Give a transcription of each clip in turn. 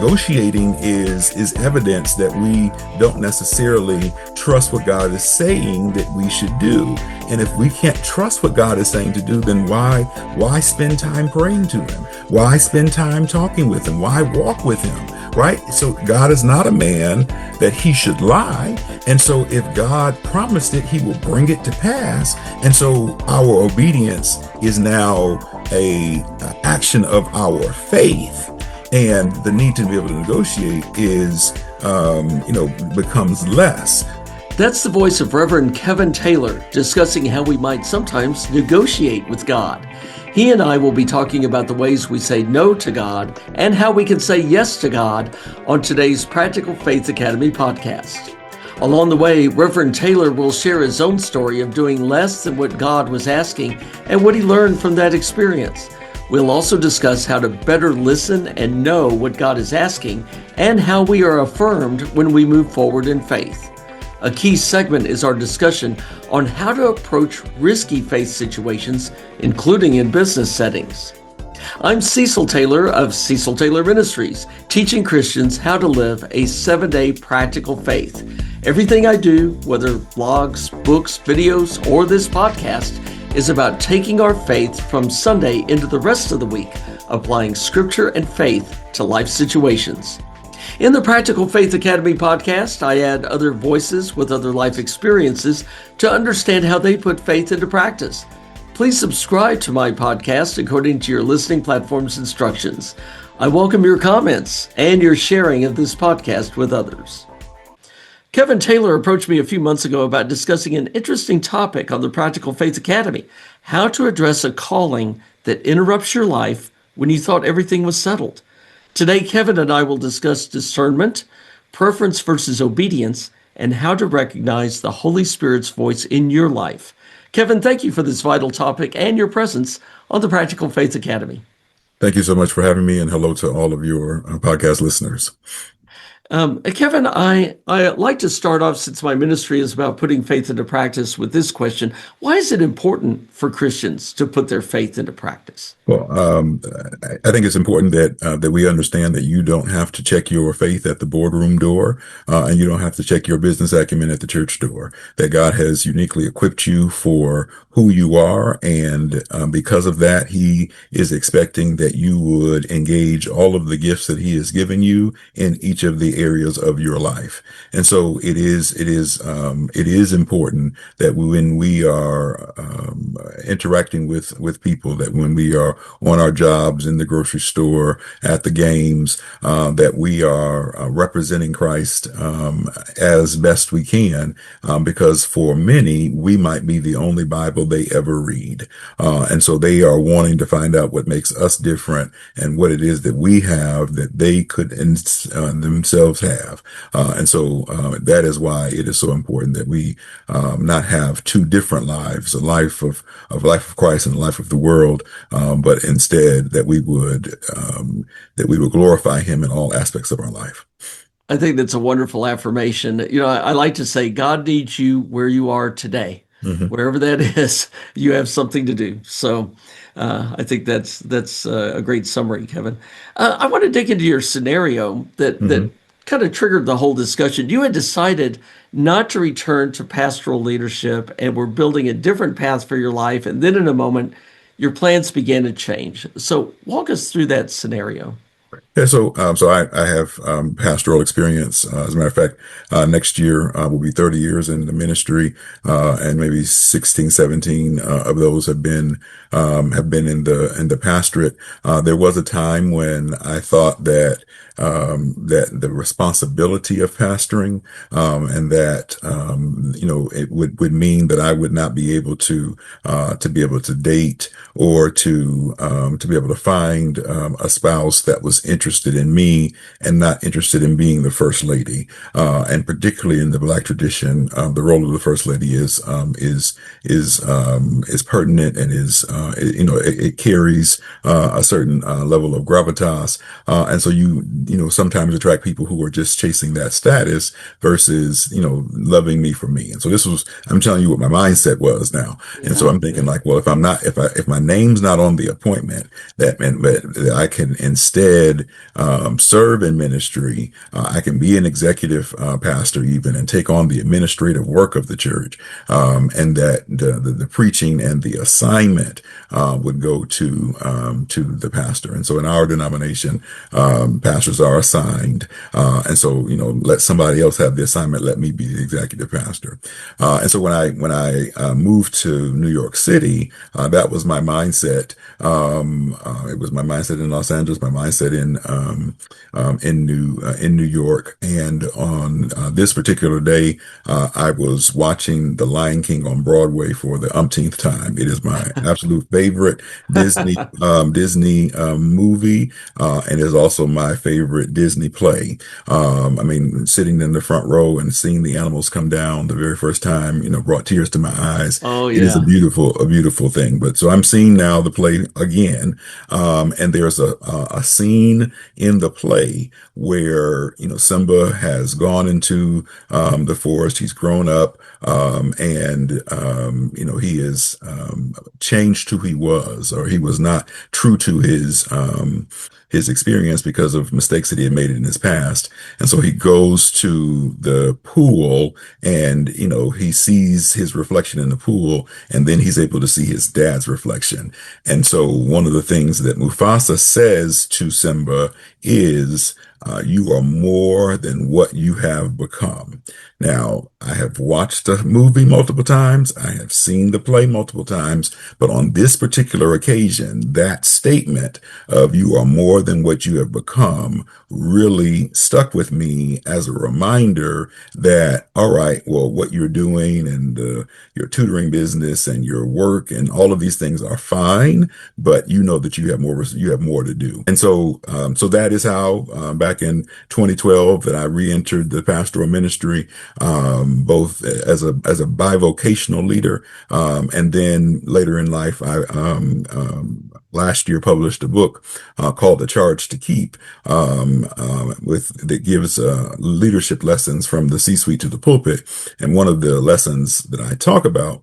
negotiating is evidence that we don't necessarily trust what God is saying that we should do. And if we can't trust what God is saying to do, then why spend time praying to him? Why spend time talking with him? Why walk with him? Right? So God is not a man that he should lie. And so if God promised it, he will bring it to pass. And so our obedience is now a action of our faith. And the need to be able to negotiate is, becomes less. That's the voice of Reverend Kevin Taylor discussing how we might sometimes negotiate with God. He and I will be talking about the ways we say no to God and how we can say yes to God on today's Practical Faith Academy podcast. Along the way, Reverend Taylor will share his own story of doing less than what God was asking and what he learned from that experience. We'll also discuss how to better listen and know what God is asking and how we are affirmed when we move forward in faith. A key segment is our discussion on how to approach risky faith situations, including in business settings. I'm Cecil Taylor of Cecil Taylor Ministries, teaching Christians how to live a 7-day practical faith. Everything I do, whether blogs, books, videos, or this podcast, is about taking our faith from Sunday into the rest of the week, applying scripture and faith to life situations. In the Practical Faith Academy podcast, I add other voices with other life experiences to understand how they put faith into practice. Please subscribe to my podcast according to your listening platform's instructions. I welcome your comments and your sharing of this podcast with others. Kevin Taylor approached me a few months ago about discussing an interesting topic on the Practical Faith Academy: how to address a calling that interrupts your life when you thought everything was settled. Today, Kevin and I will discuss discernment, preference versus obedience, and how to recognize the Holy Spirit's voice in your life. Kevin, thank you for this vital topic and your presence on the Practical Faith Academy. Thank you so much for having me, and hello to all of your podcast listeners. Kevin, I like to start off, since my ministry is about putting faith into practice, with this question: why is it important for Christians to put their faith into practice? Well, I think it's important that we understand that you don't have to check your faith at the boardroom door, and you don't have to check your business acumen at the church door. That God has uniquely equipped you for who you are, and because of that, He is expecting that you would engage all of the gifts that He has given you in each of the areas of your life. And so it is important that when we are interacting with people, that when we are on our jobs, in the grocery store, at the games, that we are representing Christ as best we can, because for many, we might be the only Bible they ever read. And so they are wanting to find out what makes us different and what it is that we have that they could themselves have. And so that is why it is so important that we not have two different lives, a life of Christ and a life of the world, but instead that we would glorify Him in all aspects of our life. I think that's a wonderful affirmation. I like to say God needs you where you are today. Mm-hmm. Wherever that is, you have something to do. So I think that's a great summary, Kevin. I want to dig into your scenario that kind of triggered the whole discussion. You had decided not to return to pastoral leadership and were building a different path for your life. And then in a moment, your plans began to change. So walk us through that scenario. Yeah, so I have pastoral experience. As a matter of fact, next year will be 30 years in the ministry, and maybe 16, 17 of those have been in the pastorate. There was a time when I thought that the responsibility of pastoring, and that it would mean that I would not be able to be able to date or to be able to find a spouse that was interested in me and not interested in being the first lady. And particularly in the Black tradition, the role of the first lady is pertinent and it carries a certain level of gravitas. And so sometimes attract people who are just chasing that status versus, loving me for me. And so I'm telling you what my mindset was now. And so Yeah, I'm thinking yeah. like, well, if my name's not on the appointment, that meant that I can instead serve in ministry. I can be an executive pastor even and take on the administrative work of the church. And that the preaching and the assignment would go to the pastor. And so in our denomination, pastors are assigned. And so, let somebody else have the assignment. Let me be the executive pastor. And so when I moved to New York City, that was my mindset. It was my mindset in Los Angeles, my mindset in New York. And on this particular day, I was watching The Lion King on Broadway for the umpteenth time. It is my absolute favorite Disney movie, and is also my favorite Disney play. I mean, sitting in the front row and seeing the animals come down the very first time, brought tears to my eyes. Oh, It is yeah. a beautiful thing. But so I'm seeing now the play again, and there's a scene in the play where Simba has gone into the forest. He's grown up, and he is changed who he was, or he was not true to his experience because of mistakes that he had made in his past. And so he goes to the pool, and he sees his reflection in the pool, and then he's able to see his dad's reflection. And so one of the things that Mufasa says to Simba is, you are more than what you have become. Now, I have watched the movie multiple times. I have seen the play multiple times, but on this particular occasion, that statement of you are more than what you have become really stuck with me as a reminder that, all right, well, what you're doing and your tutoring business and your work and all of these things are fine, but you know that you have more to do. And so that is how back in 2012 that I re-entered the pastoral ministry, both as a bivocational leader, and then later in life, I last year published a book called The Charge to Keep, that gives leadership lessons from the C-suite to the pulpit. And one of the lessons that I talk about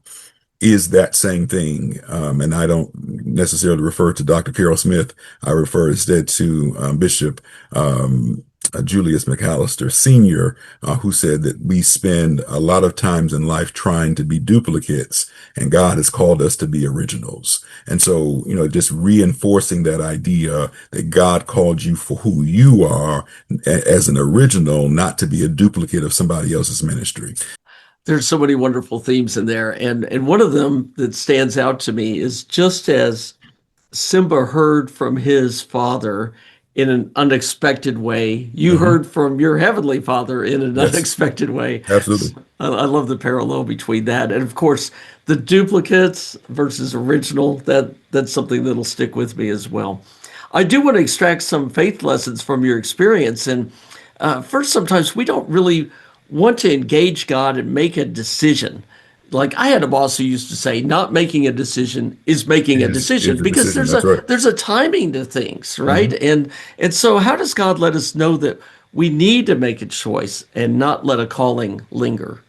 is that same thing. And I don't necessarily refer to Dr. Carol Smith. I refer instead to Bishop Julius McAllister Sr., who said that we spend a lot of times in life trying to be duplicates, and God has called us to be originals. And so, just reinforcing that idea that God called you for who you are as an original, not to be a duplicate of somebody else's ministry. There's so many wonderful themes in there. And one of them that stands out to me is just as Simba heard from his father in an unexpected way, you Hmm. heard from your heavenly father in an Yes, unexpected way. absolutely. I love the parallel between that. And of course, the duplicates versus original, that's something that'll stick with me as well. I do want to extract some faith lessons from your experience. And first, sometimes we don't really want to engage God and make a decision. Like I had a boss who used to say, not making a decision is making a Is decision a because decision. That's right. there's a timing to things, right? Mhm. And so how does God let us know that we need to make a choice and not let a calling linger?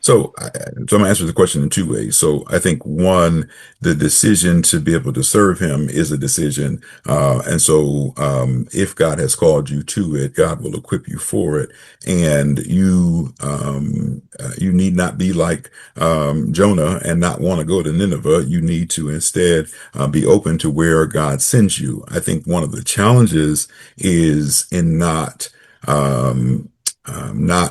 So I'm gonna answer the question in two ways. So I think one, the decision to be able to serve Him is a decision, and so if God has called you to it, God will equip you for it, and you need not be like Jonah and not want to go to Nineveh. You need to instead be open to where God sends you. I think one of the challenges is in not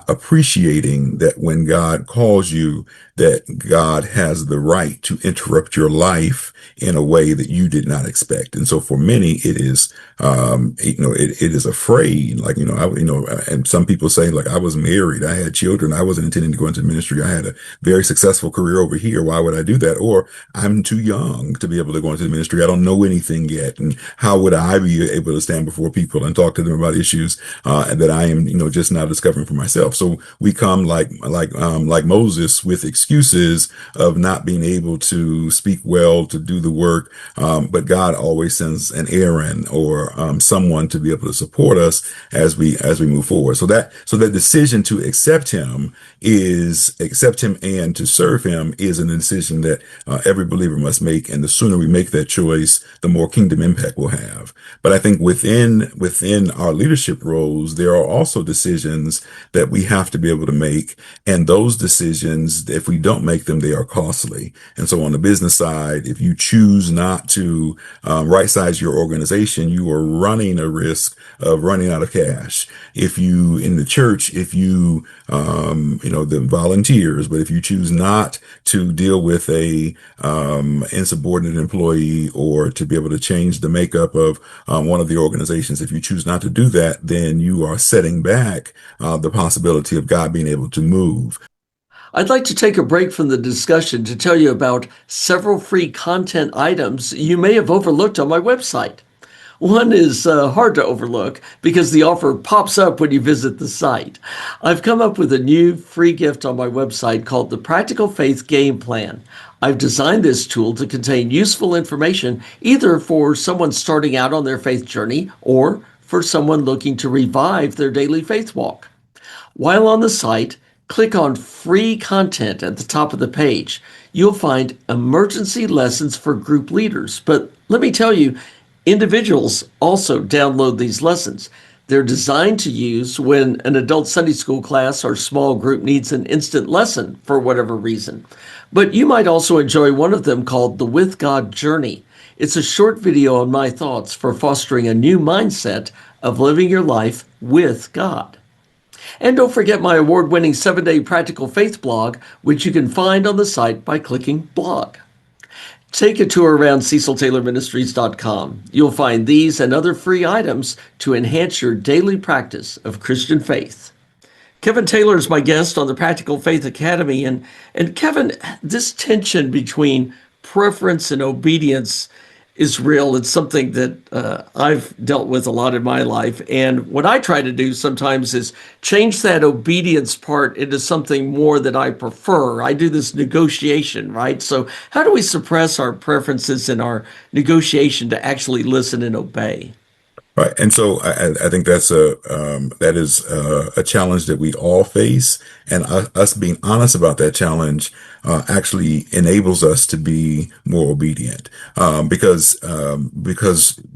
appreciating that when God calls you, that God has the right to interrupt your life in a way that you did not expect. And so for many, it is, it is afraid. Like, and some people say, like, I was married, I had children, I wasn't intending to go into ministry. I had a very successful career over here. Why would I do that? Or I'm too young to be able to go into the ministry. I don't know anything yet. And how would I be able to stand before people and talk to them about issues that I am, just now discovering for myself? So we come like Moses with excuses excuses of not being able to speak well, to do the work. But God always sends an Aaron or someone to be able to support us as we move forward. So that decision to accept him and to serve him is a decision that every believer must make. And the sooner we make that choice, the more kingdom impact we'll have. But I think within our leadership roles, there are also decisions that we have to be able to make. And those decisions, if we don't make them, they are costly. And so on the business side, if you choose not to right size your organization, you are running a risk of running out of cash. If you in the church, if you the volunteers, but if you choose not to deal with a insubordinate employee or to be able to change the makeup of one of the organizations, if you choose not to do that, then you are setting back the possibility of God being able to move. I'd like to take a break from the discussion to tell you about several free content items you may have overlooked on my website. One is hard to overlook because the offer pops up when you visit the site. I've come up with a new free gift on my website called the Practical Faith Game Plan. I've designed this tool to contain useful information either for someone starting out on their faith journey or for someone looking to revive their daily faith walk. While on the site, click on Free Content at the top of the page. You'll find emergency lessons for group leaders. But let me tell you, individuals also download these lessons. They're designed to use when an adult Sunday school class or small group needs an instant lesson for whatever reason. But you might also enjoy one of them called the With God Journey. It's a short video on my thoughts for fostering a new mindset of living your life with God. And don't forget my award-winning 7-day practical faith blog, which you can find on the site by clicking blog. Take a tour around CecilTaylorMinistries.com. You'll find these and other free items to enhance your daily practice of Christian faith. Kevin Taylor is my guest on the Practical Faith Academy. And Kevin, this tension between preference and obedience is real. It's something that I've dealt with a lot in my life. And what I try to do sometimes is change that obedience part into something more that I prefer. I do this negotiation, right? So how do we suppress our preferences in our negotiation to actually listen and obey? Right. And so I think that is a challenge that we all face. And us being honest about that challenge actually enables us to be more obedient. Because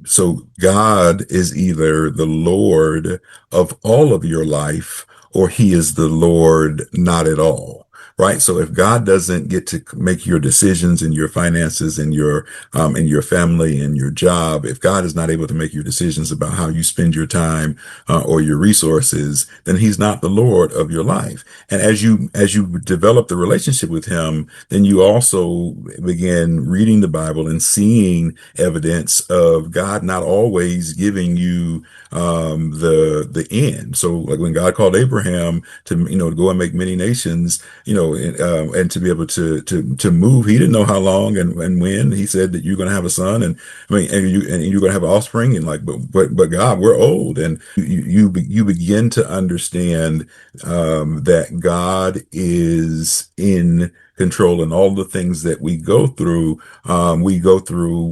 so God is either the Lord of all of your life or he is the Lord not at all. Right. So if God doesn't get to make your decisions in your finances and in your family and your job, if God is not able to make your decisions about how you spend your time or your resources, then he's not the Lord of your life. And as you develop the relationship with him, then you also begin reading the Bible and seeing evidence of God not always giving you the end. So like when God called Abraham to go and make many nations, and to be able to move. He didn't know how long and when. He said that you're going to have a son, and I mean, and you're going to have offspring, and like, but God, we're old, and you begin to understand that God is in control, and all the things that we go through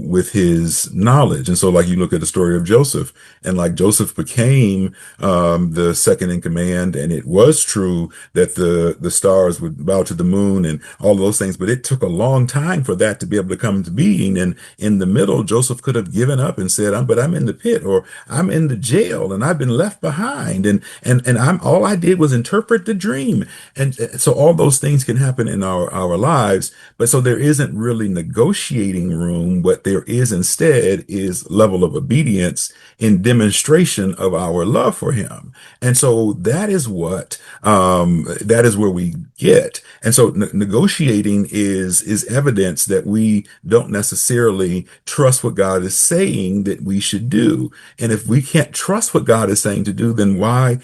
with his knowledge. And so like you look at the story of Joseph, and like Joseph became the second in command, and it was true that the stars would bow to the moon and all those things, but it took a long time for that to be able to come to being. And in the middle, Joseph could have given up and said, but I'm in the pit, or I'm in the jail and I've been left behind, and I'm all I did was interpret the dream. And so all those things can happen in our lives. But so there isn't really negotiating room. What there is instead is level of obedience in demonstration of our love for him. And so that is that is where we get. And so negotiating is evidence that we don't necessarily trust what God is saying that we should do. And if we can't trust what God is saying to do, then why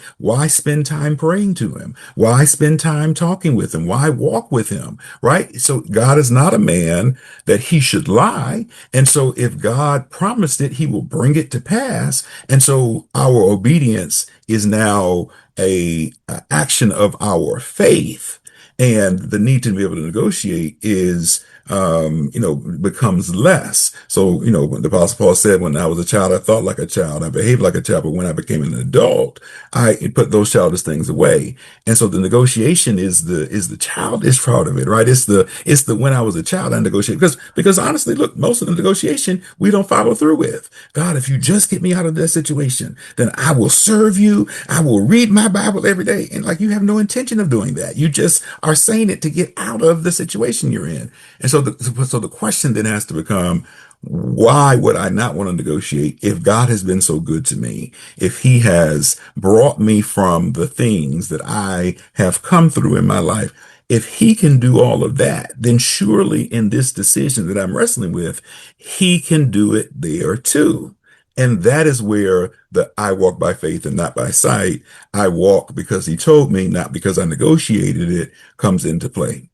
spend time praying to him? Why spend time talking with him? Why walk with him? Right? So God is not a man that he should lie. And so if God promised it, he will bring it to pass. And so our obedience is now a action of our faith. And the need to be able to negotiate is, becomes less. So, when the Apostle Paul said, when I was a child, I thought like a child, I behaved like a child, but when I became an adult, I put those childish things away. And so the negotiation is the childish part of it, right? It's the when I was a child, I negotiated because honestly, look, most of the negotiation we don't follow through with. God, if you just get me out of that situation, then I will serve you. I will read my Bible every day. And like you have no intention of doing that. You just are saying it to get out of the situation you're in. And so the question then has to become, why would I not want to negotiate if God has been so good to me? If he has brought me from the things that I have come through in my life, if he can do all of that, then surely in this decision that I'm wrestling with, he can do it there too. And that is where the I walk by faith and not by sight. I walk because he told me, not because I negotiated it, comes into play.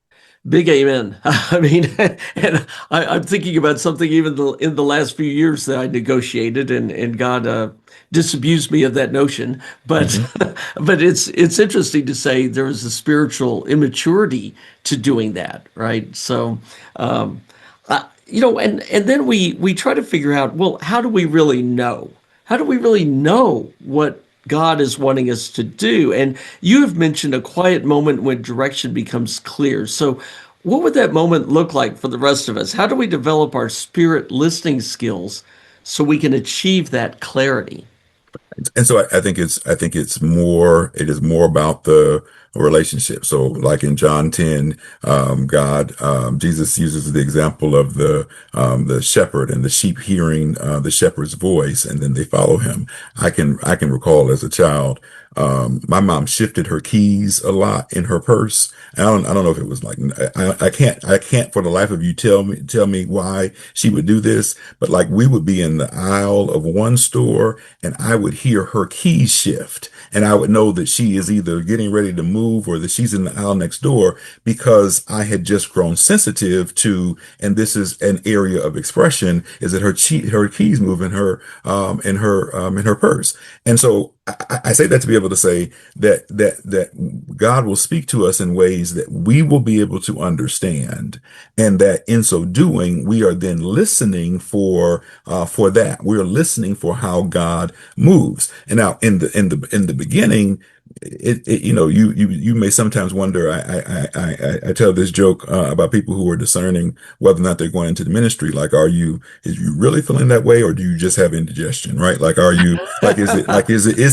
Big amen. I mean, and I'm thinking about something even in the last few years that I negotiated, and God disabused me of that notion. But Mhm. but it's interesting to say there is a spiritual immaturity to doing that, right? So, and then we try to figure out, well, how do we really know? How do we really know what God is wanting us to do? And you have mentioned a quiet moment when direction becomes clear. So, what would that moment look like for the rest of us? How do we develop our spirit listening skills so we can achieve that clarity? And so it is more about the relationship. So like in John 10, Jesus uses the example of the shepherd and the sheep hearing the shepherd's voice, and then they follow him. I can recall as a child, my mom shifted her keys a lot in her purse. I don't know if it was like, I can't for the life of you tell me why she would do this, but like we would be in the aisle of one store and I would hear her keys shift. And I would know that she is either getting ready to move or that she's in the aisle next door because I had just grown sensitive to, and this is an area of expression, is that her keys move in her purse. And so I say that to be able to say that God will speak to us in ways that we will be able to understand, and that in so doing, we are then listening for that. We're listening for how God moves. And now in the beginning, you may sometimes wonder. I tell this joke about people who are discerning whether or not they're going into the ministry. Like, is you really feeling that way, or do you just have indigestion, right? Like, are you like, is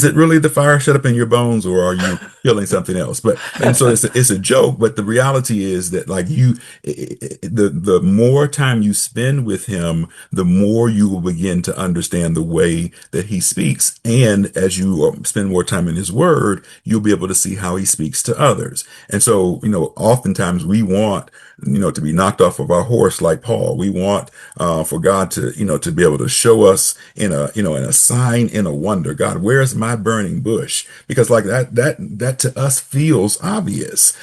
it really the fire shut up in your bones, or are you feeling something else? And so it's a joke, but the reality is that like the more time you spend with him, the more you will begin to understand the way that he speaks. And as you spend more time in his word, you'll be able to see how he speaks to others. And so, oftentimes we want, to be knocked off of our horse like Paul. We want for God to be able to show us in a sign, in a wonder. God, where's my burning bush? Because like that to us feels obvious,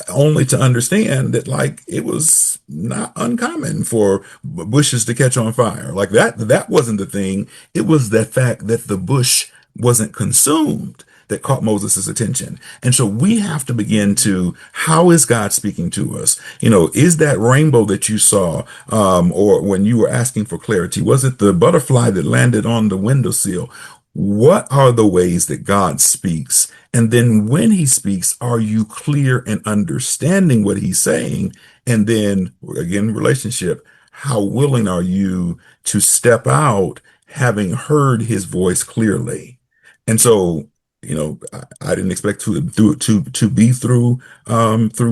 only to understand that like it was not uncommon for bushes to catch on fire. Like that wasn't the thing. It was the fact that the bush wasn't consumed that caught Moses' attention. And so we have to begin to, how is God speaking to us? Is that rainbow that you saw, or when you were asking for clarity, was it the butterfly that landed on the windowsill? What are the ways that God speaks? And then when he speaks, are you clear in understanding what he's saying? And then again, relationship, how willing are you to step out having heard his voice clearly? And so, I didn't expect to be through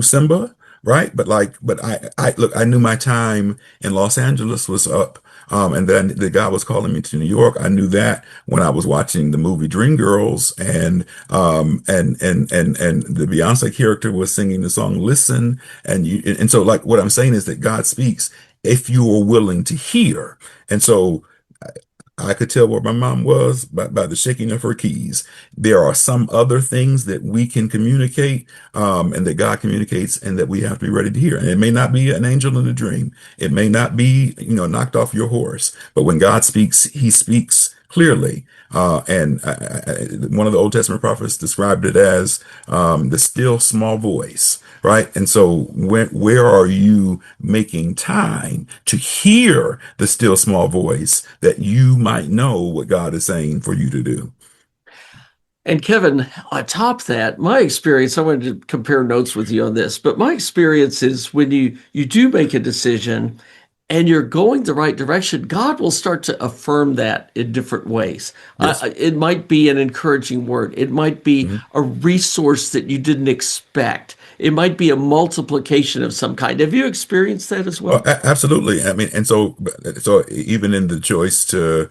Simba, right? But look, I knew my time in Los Angeles was up. And then the God was calling me to New York. I knew that when I was watching the movie Dreamgirls, and the Beyonce character was singing the song Listen. And so like what I'm saying is that God speaks if you are willing to hear. And so I could tell where my mom was by the shaking of her keys. There are some other things that we can communicate, and that God communicates, and that we have to be ready to hear. And it may not be an angel in a dream. It may not be, knocked off your horse. But when God speaks, he speaks clearly. One of the Old Testament prophets described it as the still small voice, right? And so, where are you making time to hear the still small voice that you might know what God is saying for you to do? And Kevin, atop that, my experience, I wanted to compare notes with you on this, but my experience is when you do make a decision and you're going the right direction, God will start to affirm that in different ways. Yes. It might be an encouraging word. It might be Mhm. a resource that you didn't expect. It might be a multiplication of some kind. Have you experienced that as Oh, well? absolutely. I mean, and so even in the choice to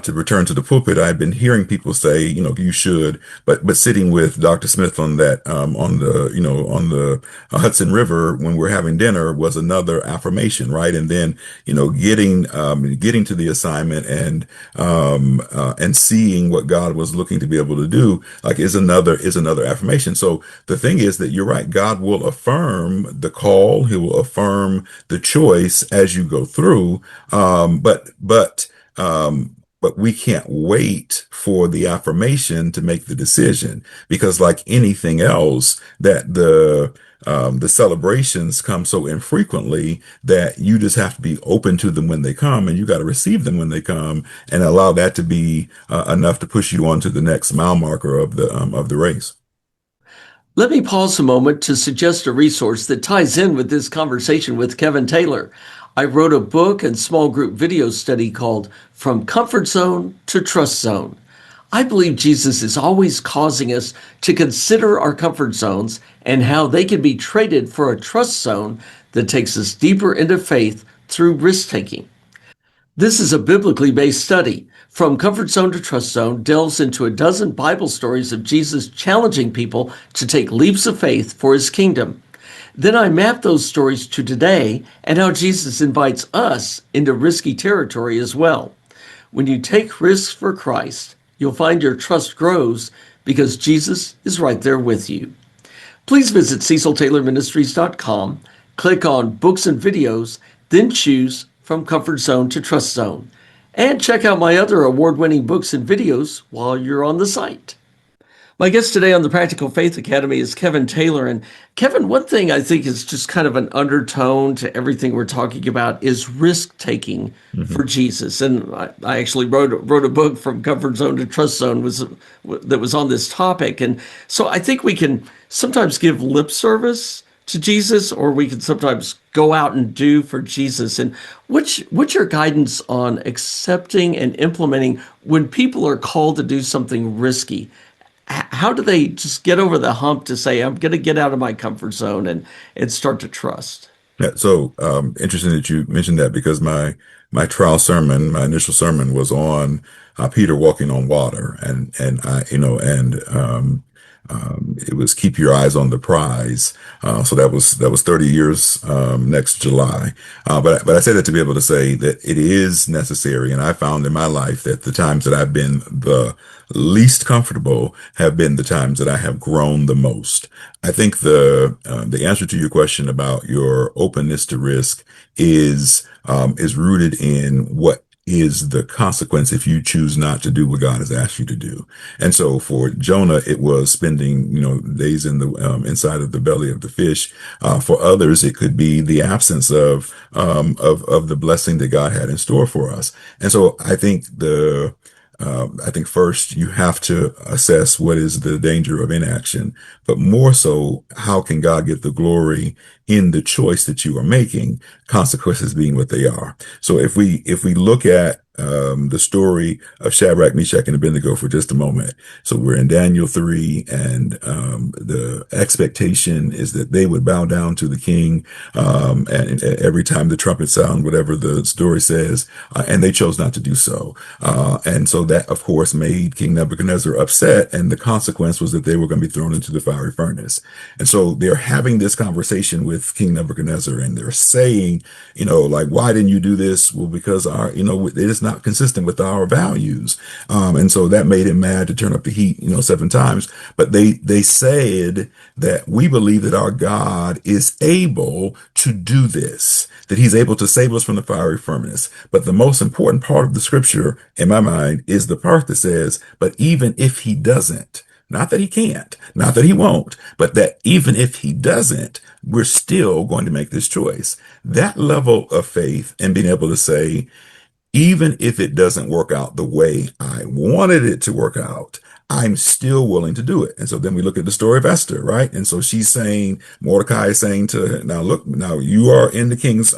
return to the pulpit, I've been hearing people say, you should, but sitting with Dr. Smith on that on the on the Hudson River when we're having dinner was another affirmation, right? And then getting to the assignment and seeing what God was looking to be able to do, like is another affirmation. So the thing is that you're right. God will affirm the call. He will affirm the choice as you go through. But we can't wait for the affirmation to make the decision because, like anything else, the celebrations come so infrequently that you just have to be open to them when they come, and you got to receive them when they come, and allow that to be enough to push you on to the next mile marker of the race. Let me pause a moment to suggest a resource that ties in with this conversation with Kevin Taylor. I wrote a book and small group video study called From Comfort Zone to Trust Zone. I believe Jesus is always causing us to consider our comfort zones and how they can be traded for a trust zone that takes us deeper into faith through risk taking. This is a biblically based study. From Comfort Zone to Trust Zone delves into a dozen Bible stories of Jesus challenging people to take leaps of faith for his kingdom. Then I map those stories to today and how Jesus invites us into risky territory as well. When you take risks for Christ, you'll find your trust grows because Jesus is right there with you. Please visit CecilTaylorMinistries.com, click on Books and Videos, then choose From Comfort Zone to Trust Zone. And check out my other award winning books and videos while you're on the site. My guest today on the Practical Faith Academy is Kevin Taylor. And Kevin, one thing I think is just kind of an undertone to everything we're talking about is risk taking for Mhm. Jesus. And I actually wrote a book, From Comfort Zone to Trust Zone, that was on this topic. And so I think we can sometimes give lip service to Jesus, or we can sometimes go out and do for Jesus. And what's your guidance on accepting and implementing when people are called to do something risky? How do they just get over the hump to say, I'm going to get out of my comfort zone and start to trust? Yeah, so interesting that you mentioned that because my trial sermon, my initial sermon was on Peter walking on water, and I, it was keep your eyes on the prize. So that was 30 years next July. But I say that to be able to say that it is necessary, and I found in my life that the times that I've been the least comfortable have been the times that I have grown the most. I think the answer to your question about your openness to risk is rooted in what is the consequence if you choose not to do what God has asked you to do. And so for Jonah, it was spending, days in the inside of the belly of the fish. For others, it could be the absence of the blessing that God had in store for us. And so I think first you have to assess what is the danger of inaction, but more so, how can God get the glory in the choice that you are making, consequences being what they are. So if we look at the story of Shadrach, Meshach, and Abednego for just a moment. So we're in Daniel 3, and the expectation is that they would bow down to the king, and every time the trumpet sound, whatever the story says, and they chose not to do so. And so that, of course, made King Nebuchadnezzar upset, and the consequence was that they were going to be thrown into the fiery furnace. And so they're having this conversation with King Nebuchadnezzar, and they're saying, like, why didn't you do this? Well, because it is not consistent with our values. And so that made him mad to turn up the heat, 7 times. But they said that we believe that our God is able to do this, that he's able to save us from the fiery furnace. But the most important part of the scripture, in my mind, is the part that says, but even if he doesn't, not that he can't, not that he won't, but that even if he doesn't, we're still going to make this choice. That level of faith and being able to say, even if it doesn't work out the way I wanted it to work out, I'm still willing to do it. And so then we look at the story of Esther, right? And so she's saying, Mordecai is saying to her, now look, now you are in the king's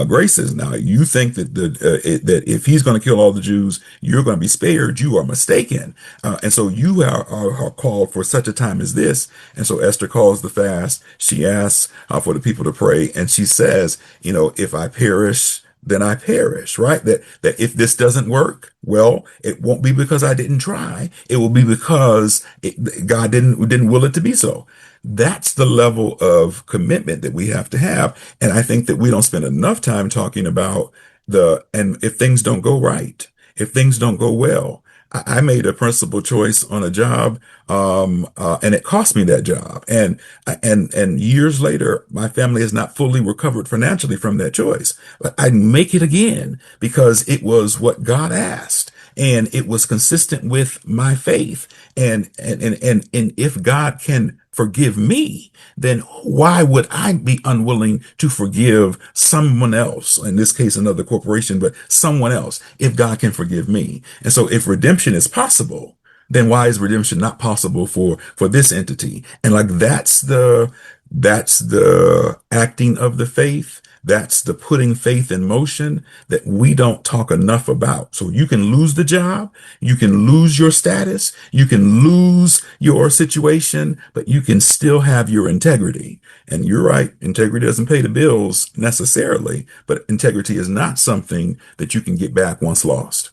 graces. Now you think that that if he's going to kill all the Jews, you're going to be spared. You are mistaken. And so you are called for such a time as this. And so Esther calls the fast. She asks for the people to pray. And she says, if I perish, then I perish, right? That if this doesn't work, well, it won't be because I didn't try. It will be because God didn't will it to be so. That's the level of commitment that we have to have. And I think that we don't spend enough time talking about and if things don't go right, if things don't go well. I made a principal choice on a job, and it cost me that job. And years later, my family has not fully recovered financially from that choice. But I'd make it again because it was what God asked. And it was consistent with my faith. And if God can forgive me, then why would I be unwilling to forgive someone else? In this case, another corporation, but someone else, if God can forgive me. And so if redemption is possible, then why is redemption not possible for this entity? And like that's the acting of the faith. That's the putting faith in motion that we don't talk enough about. So you can lose the job, you can lose your status, you can lose your situation, but you can still have your integrity. And you're right, integrity doesn't pay the bills necessarily, but integrity is not something that you can get back once lost.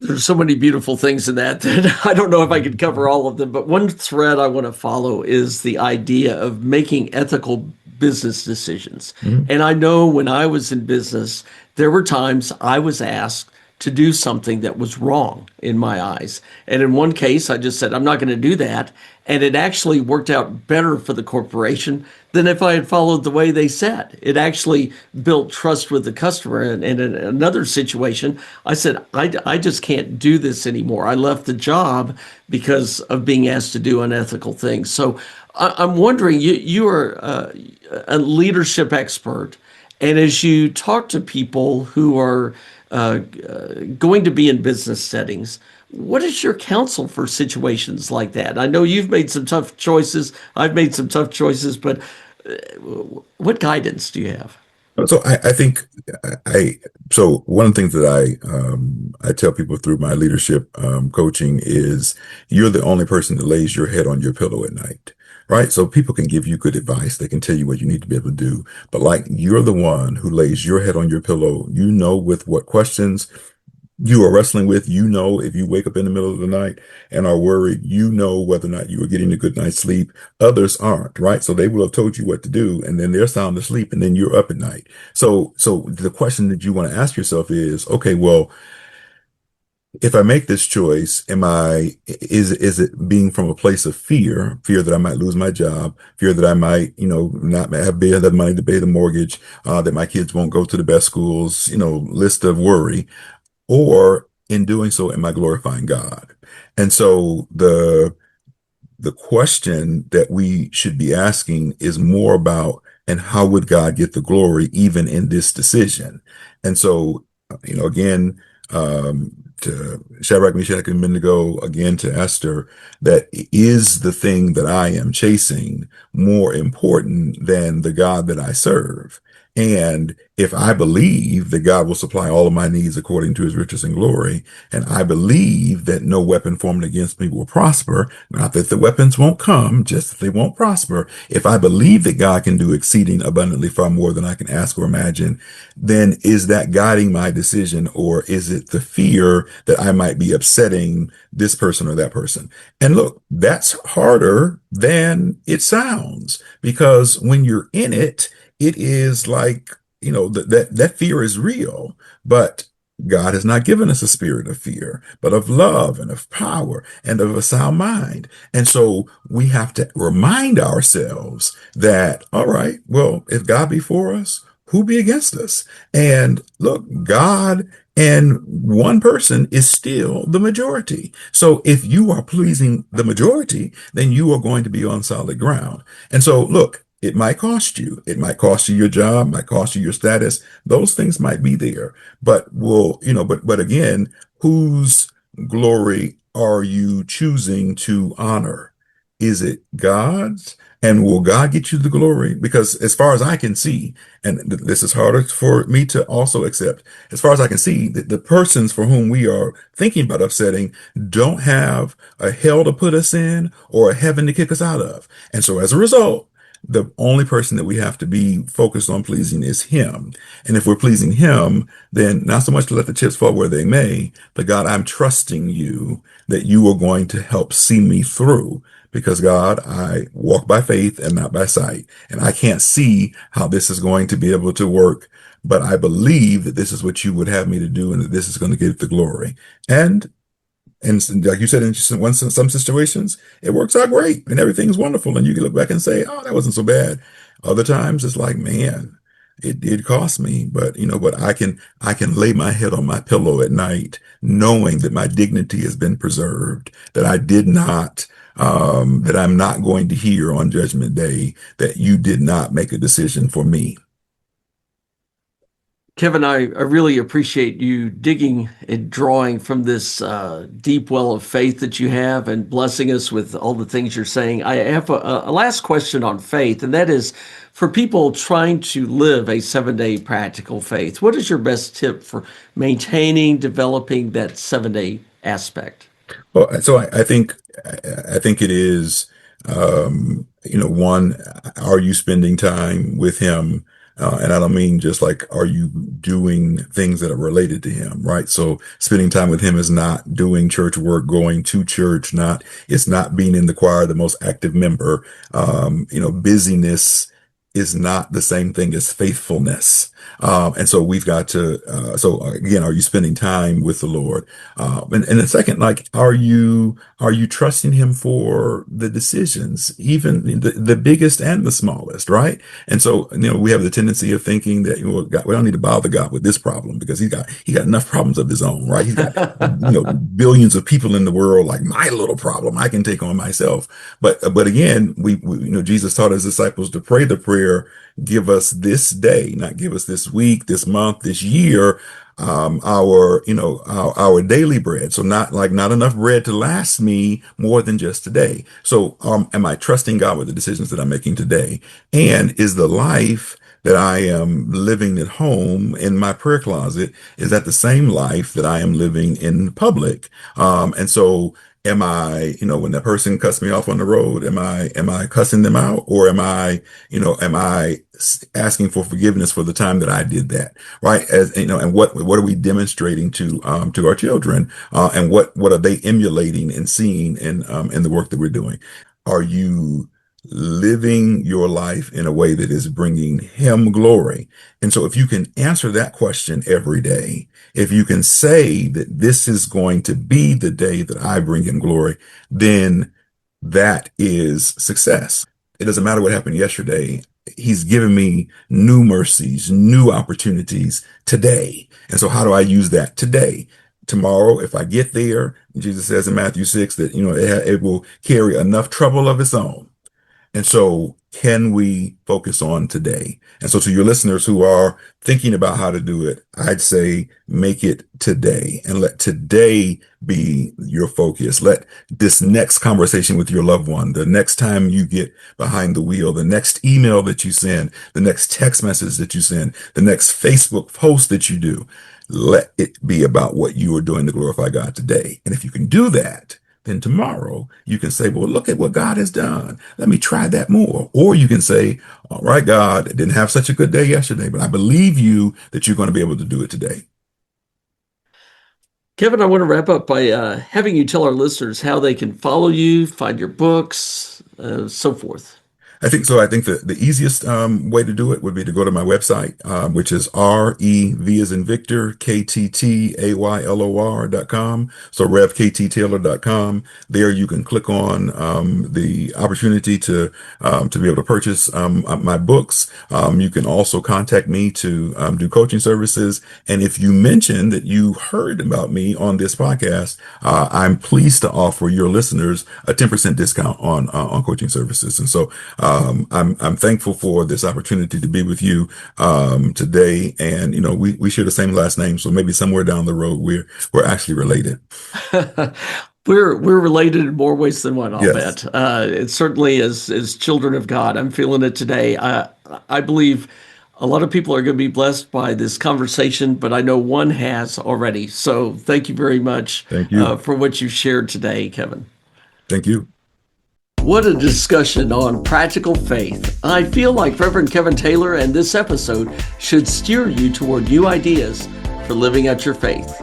There's so many beautiful things in that that I don't know if I could cover all of them, but one thread I want to follow is the idea of making ethical business decisions. Mhm. And I know when I was in business, there were times I was asked to do something that was wrong in my eyes. And in one case, I just said, I'm not going to do that. And it actually worked out better for the corporation than if I had followed the way they said. It actually built trust with the customer. And in another situation, I said, I just can't do this anymore. I left the job because of being asked to do unethical things. So I'm wondering, you are a leadership expert. And as you talk to people who are going to be in business settings, what is your counsel for situations like that? I know you've made some tough choices. I've made some tough choices, but what guidance do you have? So I think I so one of the things that I tell people through my leadership coaching is you're the only person that lays your head on your pillow at night, right? So people can give you good advice, they can tell you what you need to be able to do, but like you're the one who lays your head on your pillow. You know with what questions you are wrestling with. If you wake up in the middle of the night and are worried, whether or not you are getting a good night's sleep. Others aren't, right? So they will have told you what to do, and then they're sound asleep, and then you're up at night. So the question that you want to ask yourself is, okay, well, if I make this choice, is it being from a place of fear that I might lose my job, fear that I might, not have the money to pay the mortgage, that my kids won't go to the best schools, list of worry, or in doing so, am I glorifying God? And so the question that we should be asking is more about, and how would God get the glory even in this decision? And so, again, to Shadrach, Meshach, and Abednego, again to Esther, that is the thing that I am chasing more important than the God that I serve? And if I believe that God will supply all of my needs according to his riches and glory, and I believe that no weapon formed against me will prosper, not that the weapons won't come, just that they won't prosper. If I believe that God can do exceeding abundantly far more than I can ask or imagine, then is that guiding my decision, or is it the fear that I might be upsetting this person or that person? And look, that's harder than it sounds, because when you're in it, it is like, that fear is real, but God has not given us a spirit of fear, but of love and of power and of a sound mind. And so we have to remind ourselves that, all right, well, if God be for us, who be against us? And look, God and one person is still the majority. So if you are pleasing the majority, then you are going to be on solid ground. And so look, it might cost you. It might cost you your job, might cost you your status. Those things might be there. But again, whose glory are you choosing to honor? Is it God's? And will God get you the glory? Because as far as I can see, and this is harder for me to also accept, as far as I can see, the persons for whom we are thinking about upsetting don't have a hell to put us in or a heaven to kick us out of. And so as a result, the only person that we have to be focused on pleasing is him. And if we're pleasing him, then not so much to let the chips fall where they may, but God, I'm trusting you that you are going to help see me through. Because God, I walk by faith and not by sight. And I can't see how this is going to be able to work, but I believe that this is what you would have me to do and that this is going to get the glory. And like you said, in some situations, it works out great and everything's wonderful. And you can look back and say, oh, that wasn't so bad. Other times it's like, man, it did cost me, but I can lay my head on my pillow at night knowing that my dignity has been preserved, that I did not, that I'm not going to hear on Judgment Day that you did not make a decision for me. Kevin, I really appreciate you digging and drawing from this deep well of faith that you have and blessing us with all the things you're saying. I have a last question on faith, and that is for people trying to live a 7-day practical faith. What is your best tip for maintaining, developing that 7-day aspect? Well, so I think it is, one, are you spending time with him? And I don't mean just like, are you doing things that are related to him, right? So spending time with him is not doing church work, going to church, it's not being in the choir, the most active member. Busyness is not the same thing as faithfulness. And so we've got to, so again, are you spending time with the Lord? And the second, like, are you trusting him for the decisions, even the biggest and the smallest, right? And so, we have the tendency of thinking that, God, we don't need to bother God with this problem because he got enough problems of his own, right? He's got, billions of people in the world, like my little problem I can take on myself. But again, Jesus taught his disciples to pray the prayer, give us this day, not give us this week, this month, this year, our daily bread. So not enough bread to last me more than just today. So, am I trusting God with the decisions that I'm making today? And is the life that I am living at home in my prayer closet, is that the same life that I am living in public? And so am I, when that person cuts me off on the road, am I cussing them out, or am I asking for forgiveness for the time that I did that? Right. As and what are we demonstrating to our children? And what are they emulating and seeing in the work that we're doing? Are you living your life in a way that is bringing him glory? And so if you can answer that question every day, if you can say that this is going to be the day that I bring him glory, then that is success. It doesn't matter what happened yesterday. He's given me new mercies, new opportunities today. And so how do I use that today? Tomorrow, if I get there, Jesus says in Matthew 6 that, it will carry enough trouble of its own. And so can we focus on today? And so to your listeners who are thinking about how to do it, I'd say make it today and let today be your focus. Let this next conversation with your loved one, the next time you get behind the wheel, the next email that you send, the next text message that you send, the next Facebook post that you do, let it be about what you are doing to glorify God today. And if you can do that, then tomorrow you can say, well, look at what God has done. Let me try that more. Or you can say, all right, God, I didn't have such a good day yesterday, but I believe you that you're going to be able to do it today. Kevin, I want to wrap up by having you tell our listeners how they can follow you, find your books, so forth. I think so. I think the easiest way to do it would be to go to my website, which is REV as in Victor, KTTAYLOR.com. So RevKTTaylor.com. There you can click on the opportunity to be able to purchase my books. You can also contact me to do coaching services. And if you mention that you heard about me on this podcast, I'm pleased to offer your listeners a 10% discount on coaching services. And so I'm thankful for this opportunity to be with you today, and we share the same last name, so maybe somewhere down the road we're actually related. We're related in more ways than one, I'll Yes. bet. It certainly as children of God. I'm feeling it today. I believe a lot of people are going to be blessed by this conversation, but I know one has already. So thank you very much Thank you. for what you shared today, Kevin. Thank you. What a discussion on practical faith. I feel like Reverend Kevin Taylor and this episode should steer you toward new ideas for living out your faith.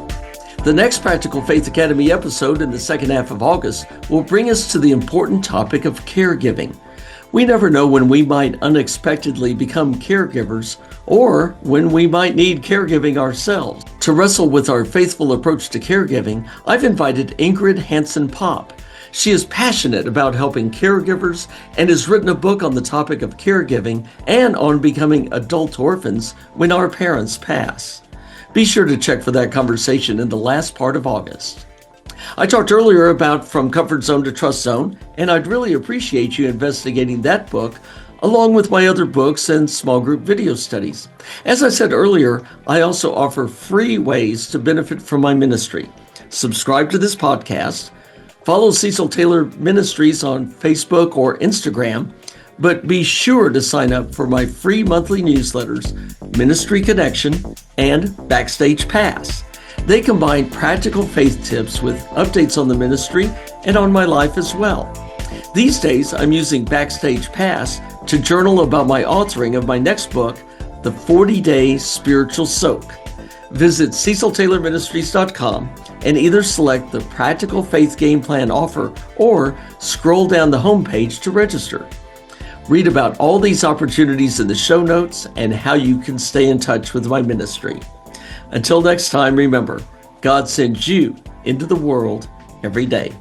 The next Practical Faith Academy episode in the second half of August will bring us to the important topic of caregiving. We never know when we might unexpectedly become caregivers or when we might need caregiving ourselves. To wrestle with our faithful approach to caregiving, I've invited Ingrid Hansen-Popp. She is passionate about helping caregivers and has written a book on the topic of caregiving and on becoming adult orphans when our parents pass. Be sure to check for that conversation in the last part of August. I talked earlier about From Comfort Zone to Trust Zone, and I'd really appreciate you investigating that book along with my other books and small group video studies. As I said earlier, I also offer free ways to benefit from my ministry. Subscribe to this podcast. Follow Cecil Taylor Ministries on Facebook or Instagram, but be sure to sign up for my free monthly newsletters, Ministry Connection and Backstage Pass. They combine practical faith tips with updates on the ministry and on my life as well. These days, I'm using Backstage Pass to journal about my authoring of my next book, The 40-Day Spiritual Soak. Visit CecilTaylorMinistries.com and either select the Practical Faith Game Plan offer or scroll down the homepage to register. Read about all these opportunities in the show notes and how you can stay in touch with my ministry. Until next time, remember, God sends you into the world every day.